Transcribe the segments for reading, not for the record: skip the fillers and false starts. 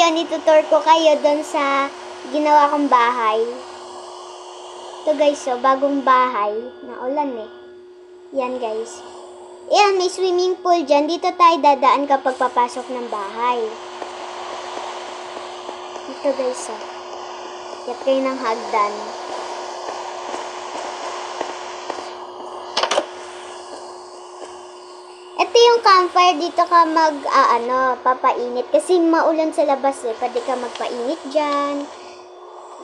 ngayon, itutur ko kayo doon sa ginawa kong bahay. Ito guys, so, bagong bahay. Naulan eh. Yan guys. Yan, may swimming pool dyan. Dito tayo dadaan kapag papasok ng bahay. Ito guys, so. Kaya kayo ng hagdan. Ito yung campfire, dito ka papainit. Kasi maulan sa labas eh. Pwede ka magpainit dyan.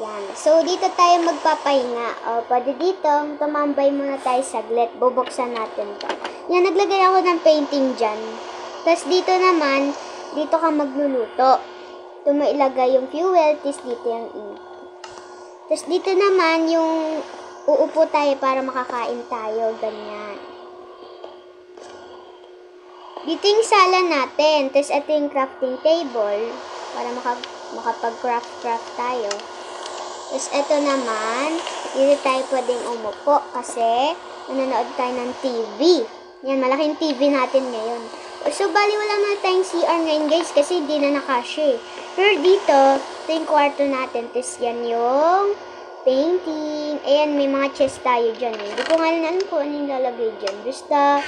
Yan. So, dito tayo magpapahinga. O, pwede dito, tumambay muna tayo saglit. Bubuksan natin to. Yan, naglagay ako ng painting dyan. Tapos dito naman, dito ka magluluto. Ito mo ilagay yung fuel, tapos dito yung ink. Tapos dito naman, yung uupo tayo para makakain tayo. Ganyan. Dito yung sala natin. Tapos ito yung crafting table. Para makapag-craft tayo. Tapos ito naman, dito tayo pwedeng umupo. Kasi nanonood tayo ng TV. Yan, malaking TV natin ngayon. So, bali wala na tayong CR ngayon guys. Kasi hindi na nakasya eh. Pero dito, ito yung kwarto natin. Tapos yan yung painting. Ayan, may mga chest tayo dyan eh. Hindi ko nga alam kung ano yung lalagay dyan. Basta,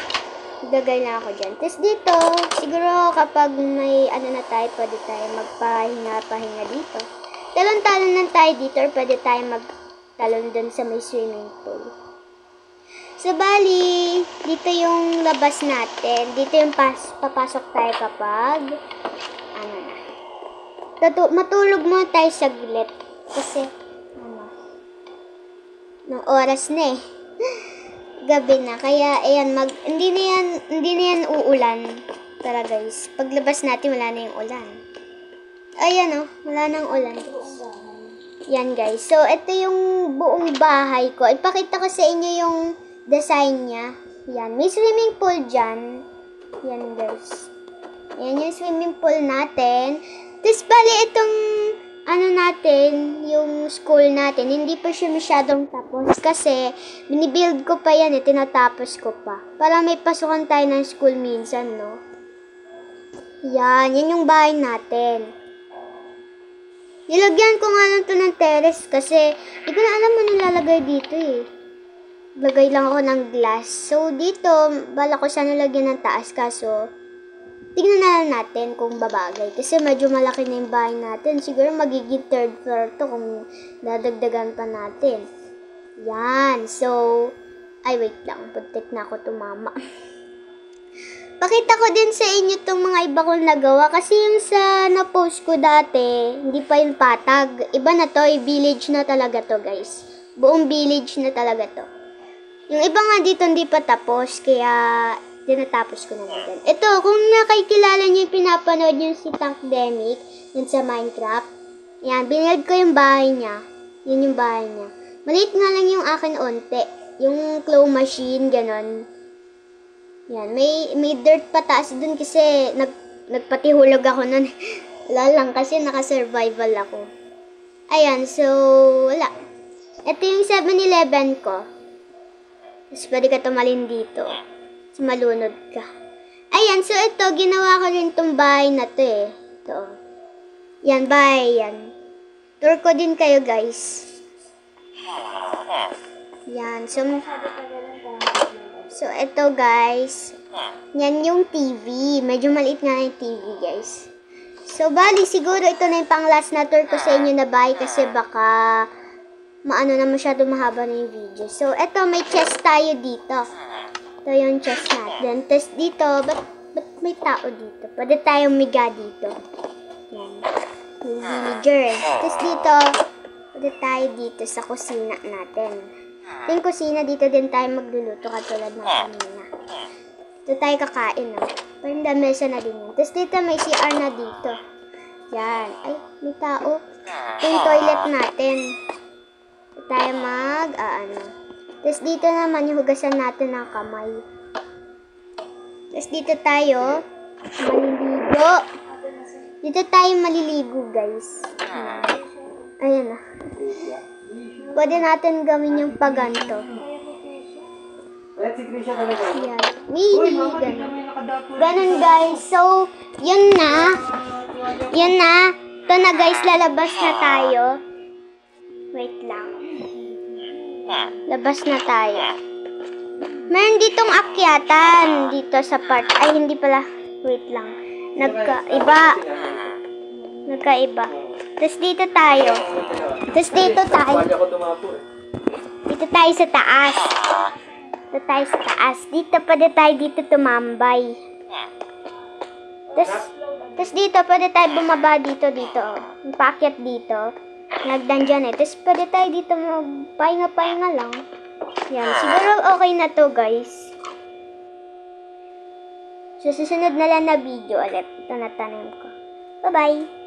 gagay na ako dyan. Tapos dito, siguro kapag may na tayo, pwede tayo magpahinga dito. Talon-talon lang tayo dito or pwede tayo magtalon dun sa may swimming pool. So, bali, dito yung labas natin. Dito yung papasok tayo kapag, matulog muna tayo saglit. Kasi, ng oras na eh. Gabi na. Kaya, ayan, hindi na yan uulan. Tara guys. Paglabas natin, wala na yung ulan. Ayan oh, wala nang ulan. Yan guys. So, ito yung buong bahay ko. Ipakita ko sa inyo yung design niya. Yan. May swimming pool dyan. Yan guys. Yan yung swimming pool natin. Tapos, bali itong yung school natin, hindi pa siya masyadong tapos kasi binibuild ko pa yan eh, tinatapos ko pa. Para may pasukan tayo ng school minsan, no? Yan yung bahay natin. Nilagyan ko nga lang to ng terrace kasi hindi ko na alam mo nilalagay dito eh. Lagay lang ako ng glass. So, dito, bala ko sana lagyan ng taas kaso tignan na lang natin kung babagay. Kasi medyo malaki na yung bahay natin. Siguro magiging third floor to kung dadagdagan pa natin. Yan. So, ay wait lang. Puntik na ako tumama. Pakita ko din sa inyo itong mga iba kong nagawa. Kasi yung sa na-post ko dati, hindi pa yung patag. Iba na to. Village na talaga to guys. Buong village na talaga to. Yung iba nga dito hindi pa tapos. Kaya tinatapos ko na din. Ito, kung nakikilala niyo yung pinapanood niyo si Tankdemic, yun sa Minecraft. Yan, binild ko yung bahay niya. Yun yung bahay niya. Maliit nga lang yung akin onte. Yung claw machine, ganon. Yan, may dirt pataas dun kasi nagpatihulog ako nun. Wala lang kasi naka-survival ako. Ayan, so, wala. Ito yung 7-Eleven ko. Tapos pwede ka tumalin dito. Malunod ka. Ayan, so ito, ginawa ko rin itong bahay na to eh. Ito. Yan, bahay yan. Tour ko din kayo, guys. Yan, so ito, guys. Yan yung TV. Medyo maliit nga yung TV, guys. So, bali, siguro ito na yung pang-last na tour ko sa inyo na bahay kasi baka na masyado mahaba na yung video. So, ito, may chest tayo dito. Ito yung chest natin. Tapos dito, ba't may tao dito? Pwede tayong miga dito. Yan. Yung villager eh. Tapos dito, pwede tayo dito sa kusina natin. Yung kusina, dito din tayo magluluto katulad ng kanina. Dito tayo kakain. Parang damesa na din yun. Tapos dito, may CR na dito. Yan. Ay, may tao. Ito yung toilet natin. Dito tayo Tapos dito naman yung hugasan natin ng kamay. Tapos dito tayo maliligo. Dito tayo maliligo, guys. Ayan na. Pwede natin gawin yung paganto. Ayan. Ganon, guys. So, yun na. Ito na guys, lalabas na tayo. Wait lang. Labas na tayo. Meron ditong akyatan dito sa part. Ay, hindi pala. Wait lang. Nagkaiba. Tapos dito tayo. Dito tayo sa taas. Dito pwede tayo dito tumambay. Tapos dito pwede tayo bumaba dito. Paakyat dito. Nagdan dyan eh. Tapos pwede tayo dito pahinga-pahinga lang. Yan. Siguro okay na to guys. So susunod na lang na video ulit. Ito na tanim ko. Bye-bye!